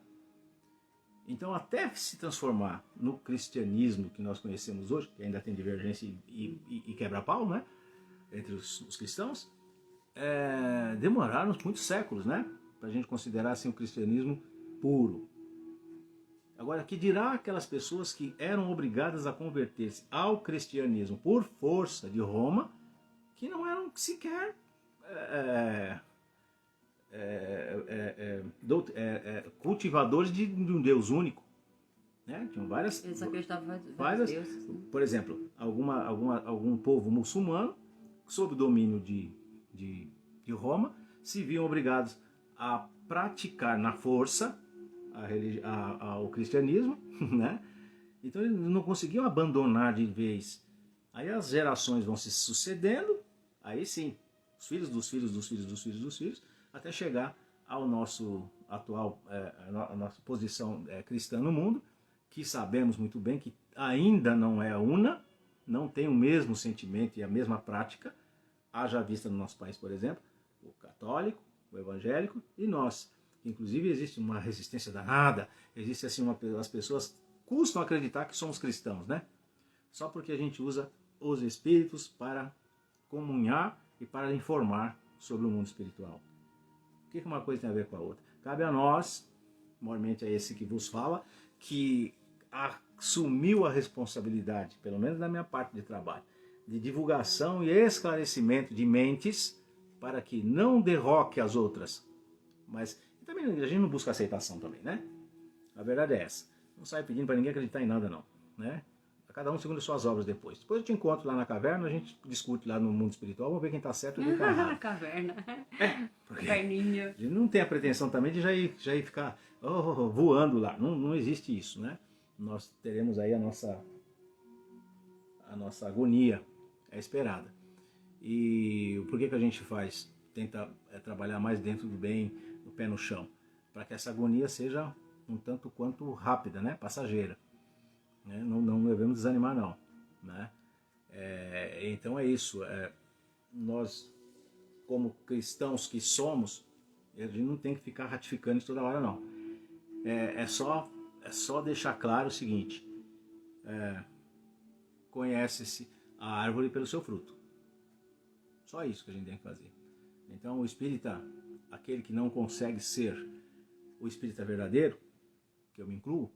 Então, até se transformar no cristianismo que nós conhecemos hoje, que ainda tem divergência e quebra-pau, né, entre os cristãos, demoraram muitos séculos, né, para a gente considerar assim, o cristianismo puro. Agora, que dirá aquelas pessoas que eram obrigadas a converter-se ao cristianismo por força de Roma, que não eram sequer cultivadores de um Deus único, né? Tinham Eles acreditavam em vários deuses, né? Por exemplo, algum povo muçulmano, sob o domínio de Roma, se viam obrigados a praticar na força o cristianismo, né? Então eles não conseguiam abandonar de vez. Aí as gerações vão se sucedendo, aí sim, os filhos dos filhos dos filhos dos filhos dos filhos, até chegar ao nosso atual, a nossa posição cristã no mundo, que sabemos muito bem que ainda não é una, não tem o mesmo sentimento e a mesma prática, haja vista no nosso país, por exemplo, o católico, o evangélico e nós. Inclusive existe uma resistência danada, existe assim as pessoas custam acreditar que somos cristãos, né? Só porque a gente usa os espíritos para comunhar e para informar sobre o mundo espiritual. O que uma coisa tem a ver com a outra? Cabe a nós, mormente a esse que vos fala, que assumiu a responsabilidade, pelo menos na minha parte de trabalho, de divulgação e esclarecimento de mentes para que não derroque as outras. Mas também a gente não busca aceitação também, né? A verdade é essa. Não sai pedindo para ninguém acreditar em nada não, né? Cada um segundo as suas obras depois. Depois eu te encontro lá na caverna, a gente discute lá no mundo espiritual, vamos ver quem está certo e quem está errado. Caverna. Caverninha. A gente não tem a pretensão também de já ir ficar voando lá. Não existe isso, né? Nós teremos aí a nossa agonia esperada. E por que a gente tenta trabalhar mais dentro do bem, do pé no chão? Para que essa agonia seja um tanto quanto rápida, né? Passageira. Né? Não devemos desanimar não, né? Então é isso, nós como cristãos que somos, a gente não tem que ficar ratificando isso toda hora não, é só deixar claro o seguinte, conhece-se a árvore pelo seu fruto, só isso que a gente tem que fazer. Então o espírita, aquele que não consegue ser o espírita verdadeiro, que eu me incluo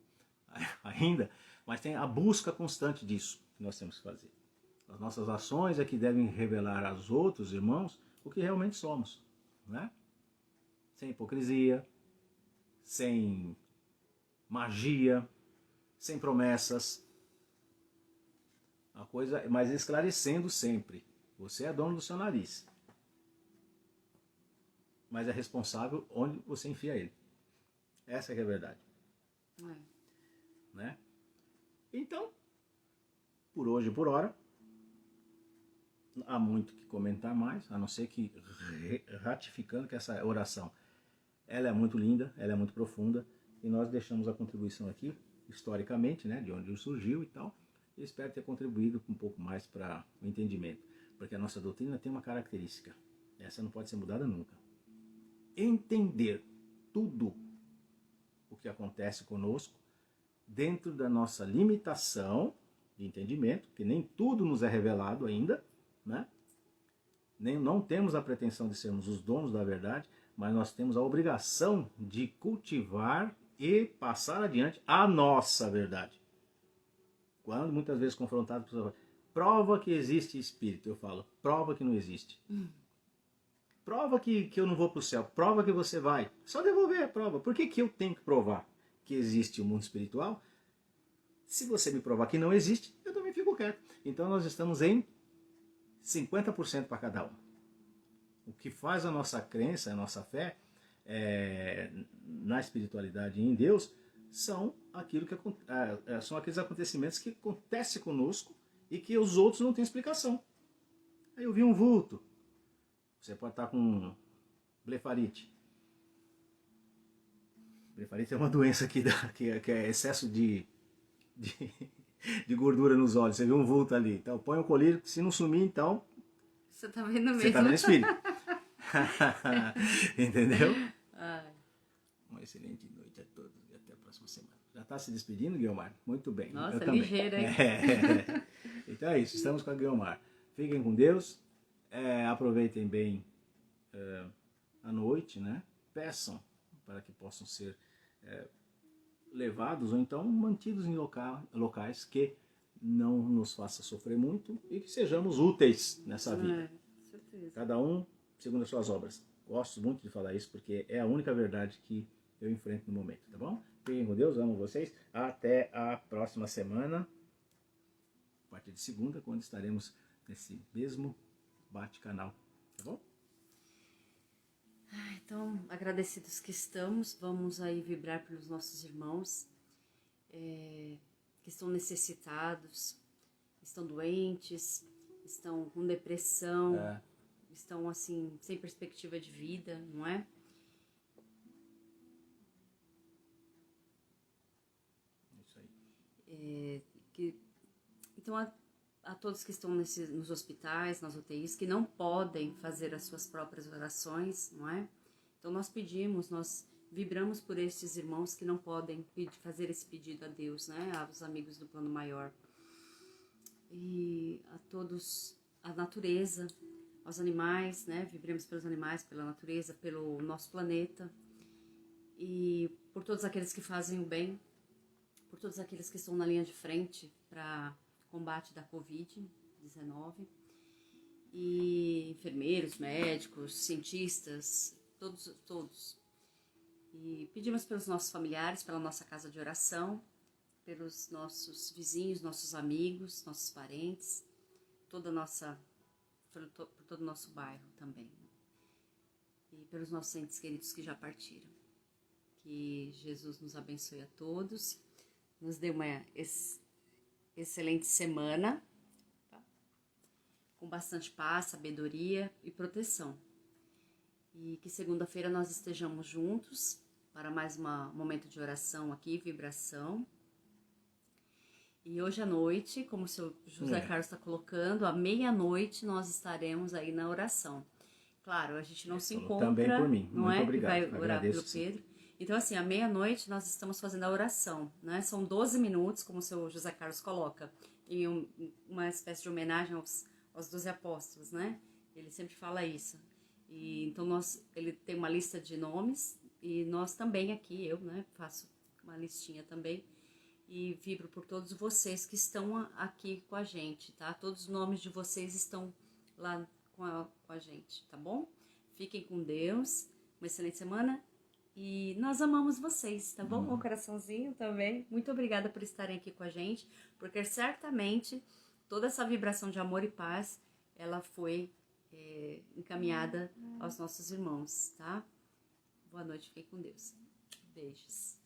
ainda, mas tem a busca constante disso que nós temos que fazer. As nossas ações é que devem revelar aos outros irmãos o que realmente somos, né? Sem hipocrisia, sem magia, sem promessas. A coisa, mas esclarecendo sempre. Você é dono do seu nariz, mas é responsável onde você enfia ele. Essa é a verdade. Né? Então, por hoje e por hora, há muito que comentar mais, a não ser que ratificando que essa oração, ela é muito linda, ela é muito profunda, e nós deixamos a contribuição aqui, historicamente, né, de onde surgiu e tal, e espero ter contribuído um pouco mais para o entendimento, porque a nossa doutrina tem uma característica, essa não pode ser mudada nunca. Entender tudo o que acontece conosco dentro da nossa limitação de entendimento, que nem tudo nos é revelado ainda, né? Não temos a pretensão de sermos os donos da verdade, mas nós temos a obrigação de cultivar e passar adiante a nossa verdade. Quando muitas vezes confrontado, a pessoa fala, prova que existe espírito. Eu falo, prova que não existe. Prova que eu não vou para o céu, prova que você vai. Só devolver a prova. Por que eu tenho que provar que existe o mundo espiritual? Se você me provar que não existe, eu também fico quieto. Então nós estamos em 50% para cada um. O que faz a nossa crença, a nossa fé na espiritualidade e em Deus são aqueles acontecimentos que acontecem conosco e que os outros não têm explicação. Aí eu vi um vulto. Você pode estar com blefarite. Blefarite é uma doença que é excesso de gordura nos olhos. Você viu um vulto ali. Então põe o colírio, se não sumir, então Você tá vendo mesmo? você está vendo espírito. Entendeu? Ai. Uma excelente noite a todos e até a próxima semana. Já está se despedindo, Guilmar? Muito bem. Nossa, eu também. ligeiro, hein? Então é isso, estamos com a Guilmar. Fiquem com Deus, aproveitem bem a noite, né? Peçam para que possam ser levados ou então mantidos em locais que não nos faça sofrer muito e que sejamos úteis nessa vida. Com certeza. Cada um segundo as suas obras. Gosto muito de falar isso porque é a única verdade que eu enfrento no momento, tá bom? Fiquem com Deus, amo vocês. Até a próxima semana, a partir de segunda, quando estaremos nesse mesmo bate-canal, tá bom? Então, agradecidos que estamos, vamos aí vibrar pelos nossos irmãos que estão necessitados, estão doentes, estão com depressão, estão assim, sem perspectiva de vida, não é? Isso aí. Então, a todos que estão nos hospitais, nas UTIs, que não podem fazer as suas próprias orações, não é? Então, nós vibramos por estes irmãos que não podem fazer esse pedido a Deus, né? Aos amigos do plano maior. E a todos, a natureza, aos animais, né? Vibramos pelos animais, pela natureza, pelo nosso planeta. E por todos aqueles que fazem o bem, por todos aqueles que estão na linha de frente para combate da Covid-19, e enfermeiros, médicos, cientistas, todos. E pedimos pelos nossos familiares, pela nossa casa de oração, pelos nossos vizinhos, nossos amigos, nossos parentes, por todo o nosso bairro também. E pelos nossos entes queridos que já partiram. Que Jesus nos abençoe a todos, nos dê uma excelente semana, tá? Com bastante paz, sabedoria e proteção. E que segunda-feira nós estejamos juntos para mais um momento de oração aqui, vibração. E hoje à noite, como o seu José Carlos está colocando, à meia-noite nós estaremos aí na oração. Claro, a gente não se encontra, também por mim. não Muito é? obrigado. Que vai orar pelo Agradeço, Pedro. Então, assim, à meia-noite nós estamos fazendo a oração, né? São 12 minutos, como o seu José Carlos coloca, em uma espécie de homenagem aos 12 apóstolos, né? Ele sempre fala isso. E, então, ele tem uma lista de nomes, e nós também aqui, eu, né, faço uma listinha também, e vibro por todos vocês que estão aqui com a gente, tá? Todos os nomes de vocês estão lá com a gente, tá bom? Fiquem com Deus, uma excelente semana. E nós amamos vocês, tá bom? Um coraçãozinho também. Muito obrigada por estarem aqui com a gente, porque certamente toda essa vibração de amor e paz, ela foi encaminhada aos nossos irmãos, tá? Boa noite, fiquem com Deus. Beijos.